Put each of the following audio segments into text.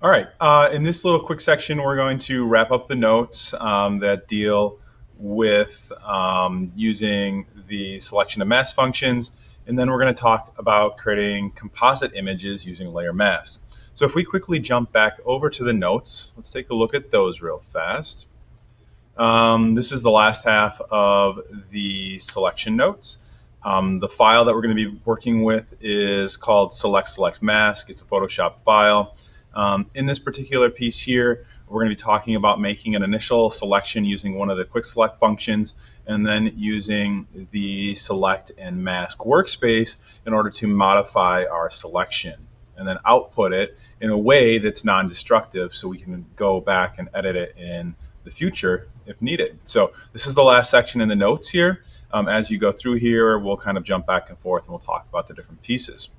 All right. In this little quick section, we're going to wrap up the notes that deal with using the selection of mask functions, and then we're going to talk about creating composite images using layer masks. So if we quickly jump back over to the notes, let's take a look at those real fast. This is the last half of the selection notes. The file that we're going to be working with is called Select Mask. It's a Photoshop file. In this particular piece here, we're going to be talking about making an initial selection using one of the quick select functions and then using the select and mask workspace in order to modify our selection and then output it in a way that's non-destructive so we can go back and edit it in the future if needed. So this is the last section in the notes here. As you go through here, we'll kind of jump back and forth and we'll talk about the different pieces.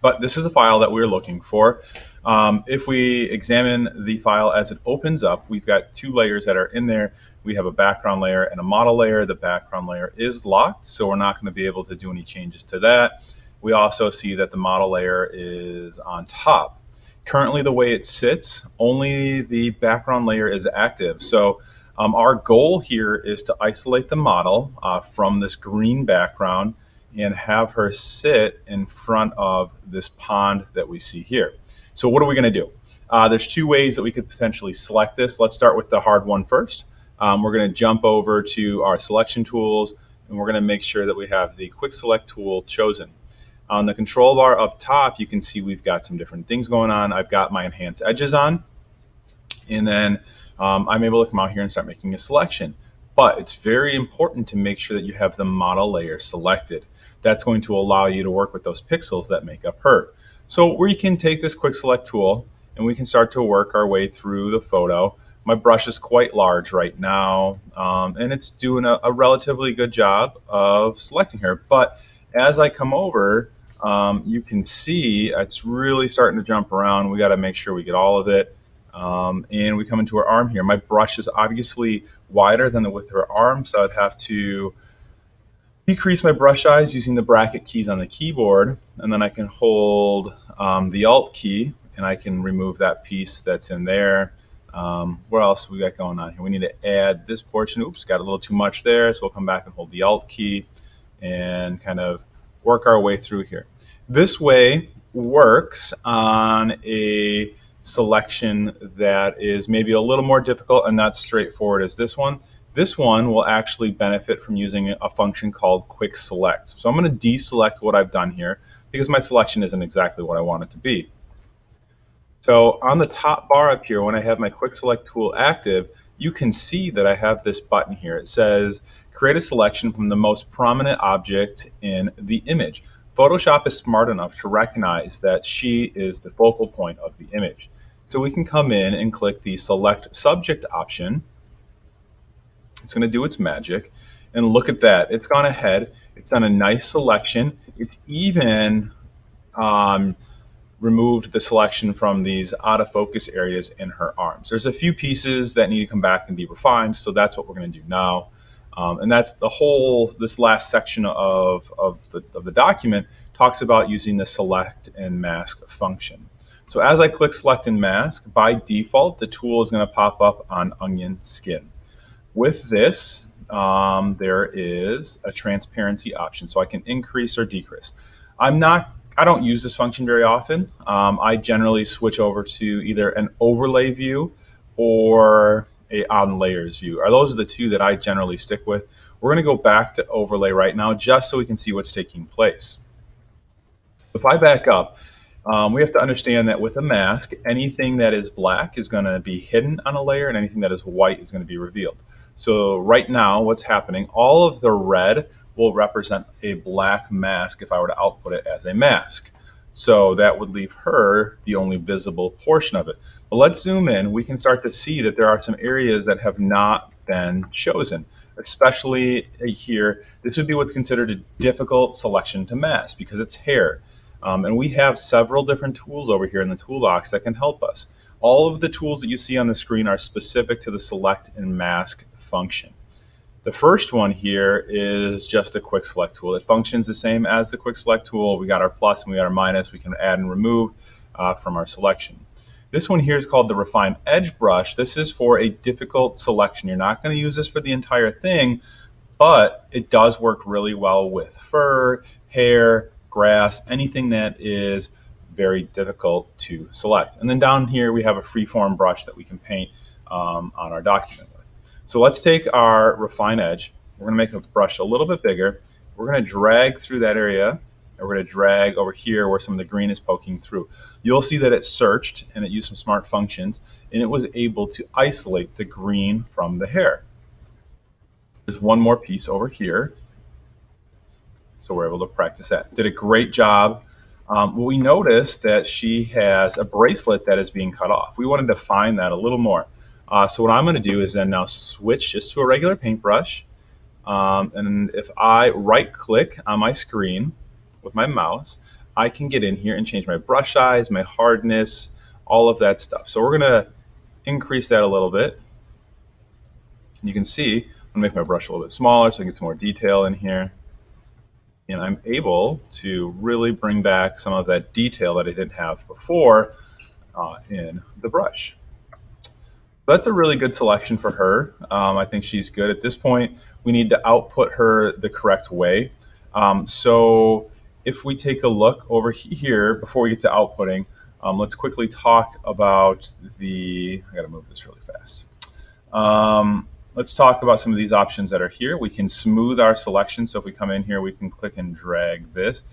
But this is the file that we're looking for. If we examine the file as it opens up, we've got two layers that are in there. We have a background layer and a model layer. The background layer is locked, so we're not going to be able to do any changes to that. We also see that the model layer is on top. Currently, the way it sits, only the background layer is active. So our goal here is to isolate the model from this green background and have her sit in front of this pond that we see here. So what are we going to do? There's two ways that we could potentially select this. Let's start with the hard one first. We're going to jump over to our selection tools, and we're going to make sure that we have the quick select tool chosen. On the control bar up top, you can see we've got some different things going on. I've got my enhance edges on, and then I'm able to come out here and start making a selection. But it's very important to make sure that you have the model layer selected. That's going to allow you to work with those pixels that make up her. So we can take this quick select tool and we can start to work our way through the photo. My brush is quite large right now, and it's doing a relatively good job of selecting her. But as I come over, you can see it's really starting to jump around. We got to make sure we get all of it. And we come into her arm here. My brush is obviously wider than the width of her arm, so I'd have to decrease my brush size using the bracket keys on the keyboard, and then I can hold the Alt key, and I can remove that piece that's in there. What else we got going on here? We need to add this portion. Oops, got a little too much there, so we'll come back and hold the Alt key and kind of work our way through here. This way works on a selection that is maybe a little more difficult and not straightforward as this one. This one will actually benefit from using a function called quick select. So I'm going to deselect what I've done here because my selection isn't exactly what I want it to be. So on the top bar up here, when I have my quick select tool active, you can see that I have this button here. It says create a selection from the most prominent object in the image. Photoshop is smart enough to recognize that she is the focal point of the image. So we can come in and click the select subject option. It's going to do its magic. And look at that. It's gone ahead. It's done a nice selection. It's even removed the selection from these out of focus areas in her arms. There's a few pieces that need to come back and be refined. So that's what we're going to do now. And that's the whole, this last section of the document talks about using the select and mask function. So as I click select and mask, by default, the tool is going to pop up on onion skin. With this, there is a transparency option, so I can increase or decrease. I don't use this function very often. I generally switch over to either an overlay view or a on layers view. Those are the two that I generally stick with. We're going to go back to overlay right now just so we can see what's taking place. If I back up, we have to understand that with a mask, anything that is black is going to be hidden on a layer and anything that is white is going to be revealed. So right now, what's happening, all of the red will represent a black mask if I were to output it as a mask. So that would leave her the only visible portion of it. But let's zoom in. We can start to see that there are some areas that have not been chosen, especially here. This would be what's considered a difficult selection to mask because it's hair. And we have several different tools over here in the toolbox that can help us. All of the tools that you see on the screen are specific to the select and mask function. The first one here is just a quick select tool. It functions the same as the quick select tool. We got our plus and we got our minus. We can add and remove from our selection. This one here is called the Refine Edge Brush. This is for a difficult selection. You're not going to use this for the entire thing, but it does work really well with fur, hair, grass, anything that is very difficult to select. And then down here we have a freeform brush that we can paint on our document with. So let's take our Refine Edge. We're going to make a brush a little bit bigger. We're going to drag through that area. And we're going to drag over here where some of the green is poking through. You'll see that it searched and it used some smart functions, and it was able to isolate the green from the hair. There's one more piece over here, so we're able to practice that. Did a great job. We noticed that she has a bracelet that is being cut off. We wanted to find that a little more. So what I'm going to do is then now switch just to a regular paintbrush. And if I right click on my screen with my mouse, I can get in here and change my brush size, my hardness, all of that stuff. So we're going to increase that a little bit. You can see I'm going to make my brush a little bit smaller so I get some more detail in here. And I'm able to really bring back some of that detail that I didn't have before in the brush. That's a really good selection for her. I think she's good. At this point, we need to output her the correct way. So if we take a look over here, before we get to outputting, let's quickly talk about I gotta move this really fast. Let's talk about some of these options that are here. We can smooth our selection. So if we come in here, we can click and drag this.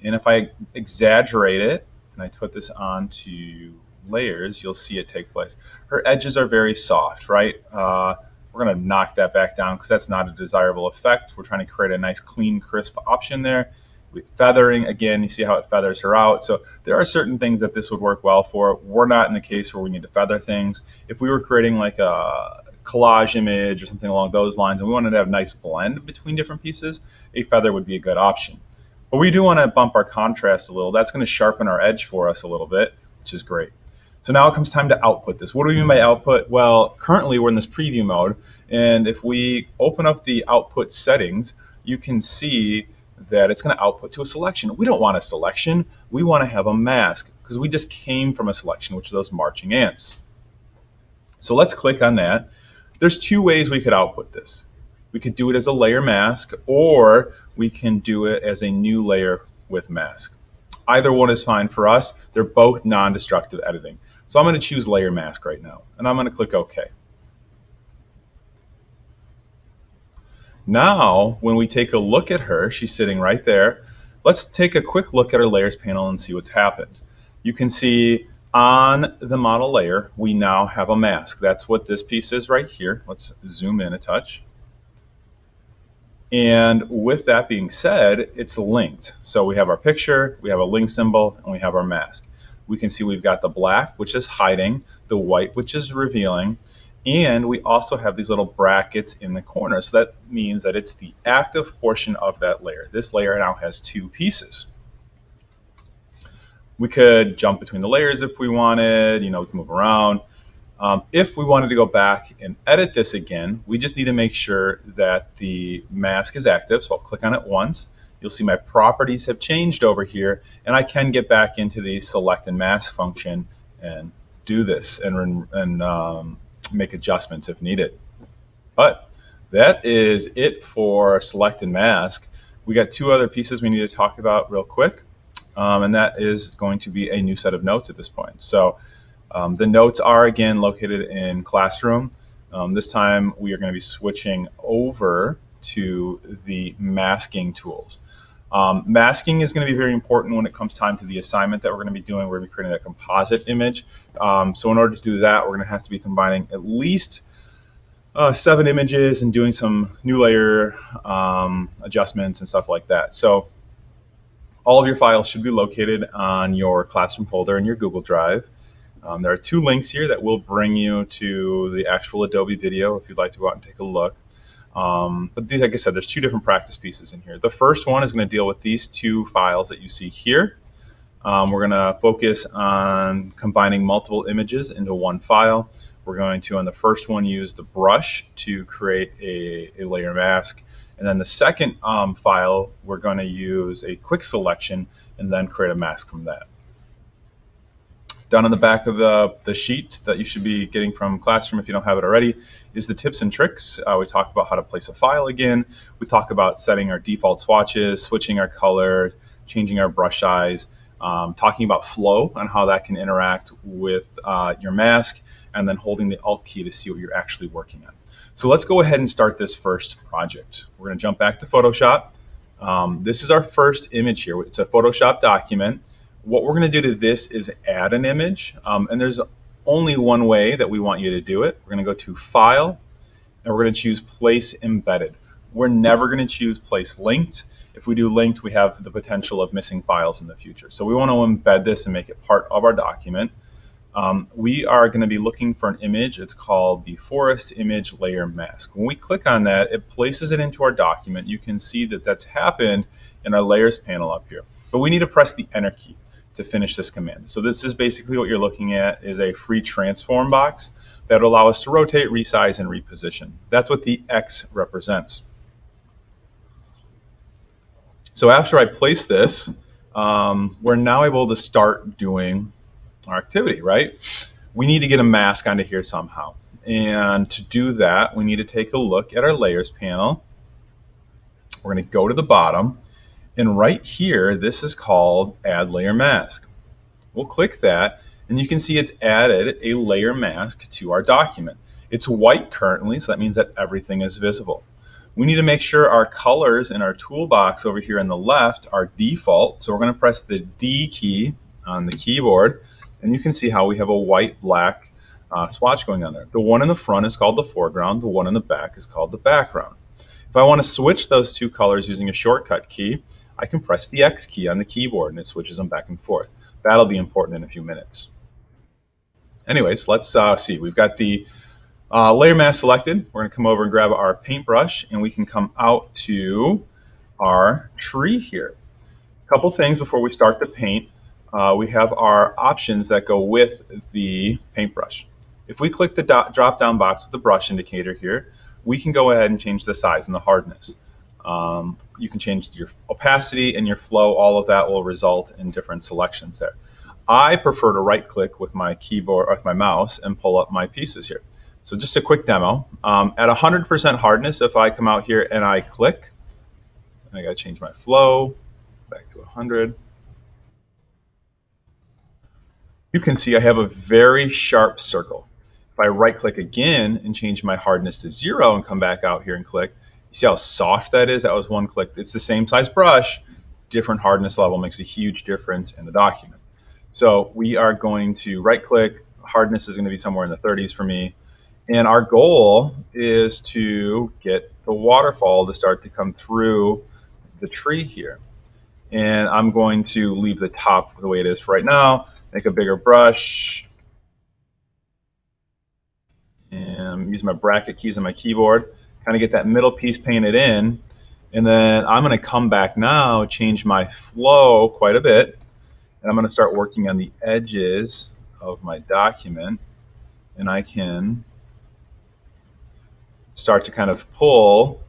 And if I exaggerate it and I put this onto layers, you'll see it take place. Her edges are very soft, right? We're going to knock that back down because that's not a desirable effect. We're trying to create a nice, clean, crisp option there. With feathering, again, you see how it feathers her out. So there are certain things that this would work well for. We're not in the case where we need to feather things. If we were creating like a collage image or something along those lines and we wanted to have a nice blend between different pieces, a feather would be a good option. But we do want to bump our contrast a little. That's going to sharpen our edge for us a little bit, which is great. So now it comes time to output this. What do we mean by output? Well, currently we're in this preview mode, and if we open up the output settings, you can see that it's going to output to a selection. We don't want a selection. We want to have a mask because we just came from a selection, which are those marching ants. So let's click on that. There's two ways we could output this. We could do it as a layer mask, or we can do it as a new layer with mask. Either one is fine for us. They're both non-destructive editing. So I'm going to choose layer mask right now, and I'm going to click OK. Now, when we take a look at her, she's sitting right there. Let's take a quick look at our layers panel and see what's happened. You can see on the model layer, we now have a mask. That's what this piece is right here. Let's zoom in a touch. And with that being said, it's linked. So we have our picture, we have a link symbol, and we have our mask. We can see we've got the black, which is hiding, the white, which is revealing, and we also have these little brackets in the corner. So that means that it's the active portion of that layer. This layer now has two pieces. We could jump between the layers if we wanted, we can move around. If we wanted to go back and edit this again, we just need to make sure that the mask is active. So I'll click on it once. You'll see my properties have changed over here, and I can get back into the select and mask function and do this and make adjustments if needed. But that is it for select and mask. We got two other pieces we need to talk about real quick, and that is going to be a new set of notes at this point. So the notes are again located in Classroom. This time we are going to be switching over to the masking tools. Masking is going to be very important when it comes time to the assignment that we're going to be doing. We're going to be creating a composite image. So in order to do that, we're going to have to be combining at least 7 images and doing some new layer adjustments and stuff like that. So all of your files should be located on your Classroom folder in your Google Drive. There are 2 links here that will bring you to the actual Adobe video if you'd like to go out and take a look. But these, like I said, there's 2 different practice pieces in here. The first one is going to deal with these 2 files that you see here. We're going to focus on combining multiple images into one file. We're going to, on the first one, use the brush to create a layer mask. And then the second file, we're going to use a quick selection and then create a mask from that. Down on the back of the sheet that you should be getting from Classroom if you don't have it already is the tips and tricks. We talk about how to place a file again. We talk about setting our default swatches, switching our color, changing our brush size, talking about flow and how that can interact with your mask, and then holding the Alt key to see what you're actually working on. So let's go ahead and start this first project. We're going to jump back to Photoshop. This is our first image here. It's a Photoshop document. What we're going to do to this is add an image, and there's only one way that we want you to do it. We're going to go to File, and we're going to choose Place Embedded. We're never going to choose Place Linked. If we do linked, we have the potential of missing files in the future. So we want to embed this and make it part of our document. We are going to be looking for an image. It's called the Forest Image Layer Mask. When we click on that, it places it into our document. You can see that that's happened in our Layers panel up here. But we need to press the Enter key to finish this command. So this is basically what you're looking at is a free transform box that will allow us to rotate, resize, and reposition. That's what the X represents. So after I place this, we're now able to start doing our activity, right? We need to get a mask onto here somehow. And to do that, we need to take a look at our Layers panel. We're going to go to the bottom. And right here, this is called Add Layer Mask. We'll click that, and you can see it's added a layer mask to our document. It's white currently, so that means that everything is visible. We need to make sure our colors in our toolbox over here on the left are default. So we're going to press the D key on the keyboard, and you can see how we have a white-black swatch going on there. The one in the front is called the foreground. The one in the back is called the background. If I want to switch those two colors using a shortcut key, I can press the X key on the keyboard, and it switches them back and forth. That'll be important in a few minutes. Anyways, let's see. We've got the layer mask selected. We're going to come over and grab our paintbrush, and we can come out to our tree here. A couple things before we start to paint. We have our options that go with the paintbrush. If we click the drop-down box with the brush indicator here, we can go ahead and change the size and the hardness. You can change your opacity and your flow. All of that will result in different selections there. I prefer to right-click with my keyboard or with my mouse and pull up my pieces here. So just a quick demo. At 100% hardness, if I come out here and I click, I got to change my flow back to 100. You can see I have a very sharp circle. If I right-click again and change my hardness to 0 and come back out here and click, you see how soft that is? That was one click. It's the same size brush, different hardness level makes a huge difference in the document. So we are going to right-click. Hardness is going to be somewhere in the 30s for me. And our goal is to get the waterfall to start to come through the tree here. And I'm going to leave the top the way it is for right now, make a bigger brush, and use my bracket keys on my keyboard, kind of get that middle piece painted in. And then I'm going to come back now, change my flow quite a bit, and I'm going to start working on the edges of my document. And I can start to kind of pull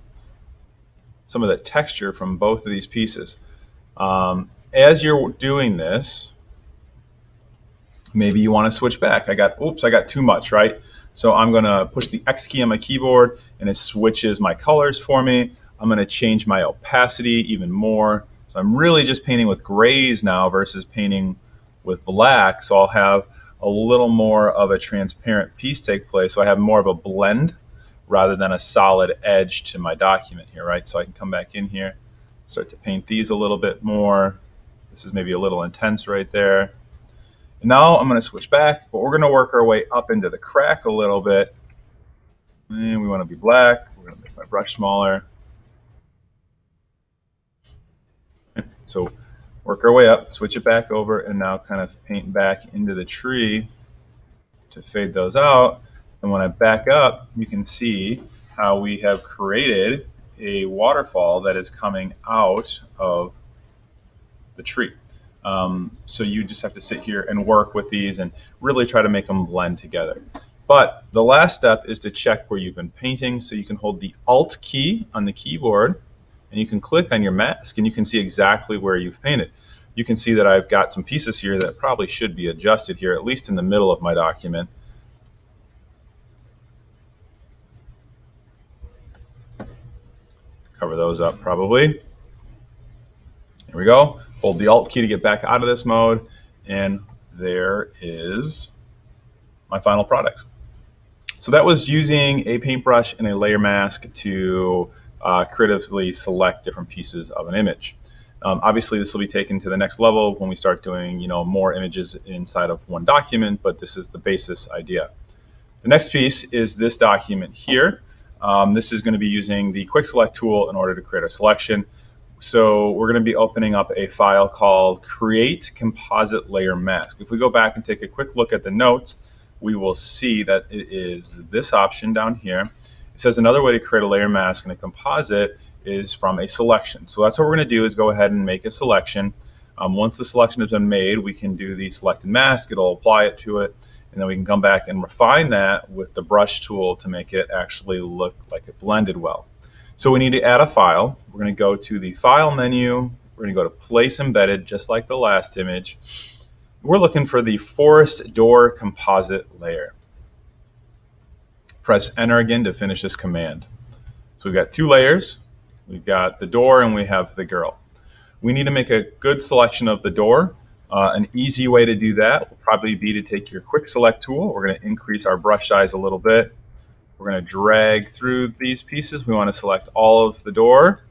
some of the texture from both of these pieces. As you're doing this, maybe you want to switch back. I got too much, right? So I'm going to push the X key on my keyboard, and it switches my colors for me. I'm going to change my opacity even more. So I'm really just painting with grays now versus painting with black. So I'll have a little more of a transparent piece take place. So I have more of a blend rather than a solid edge to my document here, right? So I can come back in here, start to paint these a little bit more. This is maybe a little intense right there. And now I'm going to switch back, but we're going to work our way up into the crack a little bit. And we want to be black. We're going to make my brush smaller. So work our way up, switch it back over, and now kind of paint back into the tree to fade those out. And when I back up, you can see how we have created a waterfall that is coming out of the tree. So you just have to sit here and work with these and really try to make them blend together. But the last step is to check where you've been painting. So you can hold the Alt key on the keyboard and you can click on your mask and you can see exactly where you've painted. you can see that I've got some pieces here that probably should be adjusted here, at least in the middle of my document. Cover those up probably. Here we go. Hold the Alt key to get back out of this mode, and there is my final product. So that was using a paintbrush and a layer mask to creatively select different pieces of an image. Obviously, this will be taken to the next level when we start doing more images inside of one document, but this is the basis idea. The next piece is this document here. This is going to be using the Quick Select tool in order to create a selection. So we're going to be opening up a file called Create Composite Layer Mask. If we go back and take a quick look at the notes, we will see that it is this option down here. It says another way to create a layer mask in a composite is from a selection. So that's what we're going to do, is go ahead and make a selection. Once the selection has been made, we can do the selected mask. It'll apply it to it, and then we can come back and refine that with the brush tool to make it actually look like it blended well. So we need to add a file. We're going to go to the File menu. We're going to go to Place Embedded, just like the last image. We're looking for the Forest Door Composite layer. Press Enter again to finish this command. So we've got two layers. We've got the door and we have the girl. We need to make a good selection of the door. An easy way to do that will probably be to take your Quick Select tool. We're going to increase our brush size a little bit. We're going to drag through these pieces. We want to select all of the door.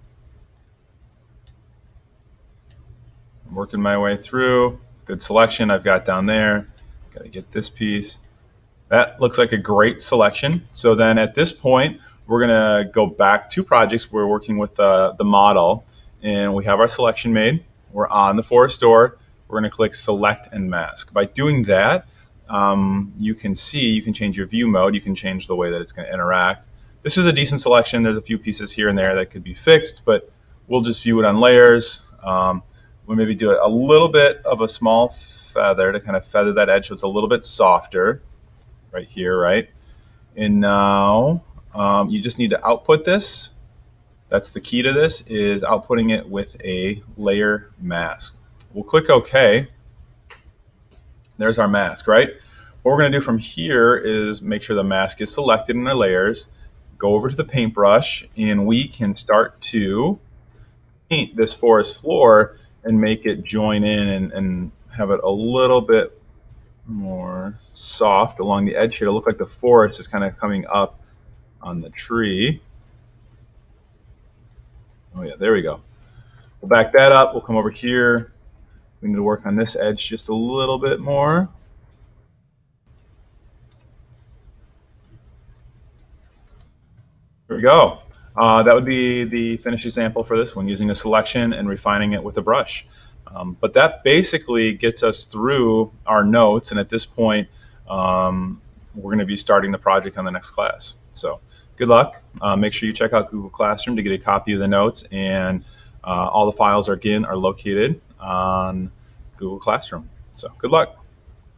I'm working my way through. Good selection I've got down there. Got to get this piece. That looks like a great selection. So then at this point, we're going to go back to projects. We're working with the model, and we have our selection made. We're on the forest door. We're going to click Select and Mask. By doing that, you can change your view mode. You can change the way that it's going to interact. This is a decent selection. There's a few pieces here and there that could be fixed, but we'll just view it on layers. We'll maybe do a little bit of a small feather to kind of feather that edge so it's a little bit softer right here, right? And now you just need to output this. That's the key to this, is outputting it with a layer mask. We'll click OK. There's our mask, right? What we're going to do from here is make sure the mask is selected in our layers, go over to the paintbrush, and we can start to paint this forest floor and make it join in and have it a little bit more soft along the edge here to look like the forest is kind of coming up on the tree. Oh yeah, there we go. We'll back that up. We'll come over here. We need to work on this edge just a little bit more. There we go. That would be the finished example for this one, using a selection and refining it with a brush. But that basically gets us through our notes, and at this point, we're going to be starting the project on the next class. So good luck. Make sure you check out Google Classroom to get a copy of the notes, and all the files are located on Google Classroom. So good luck.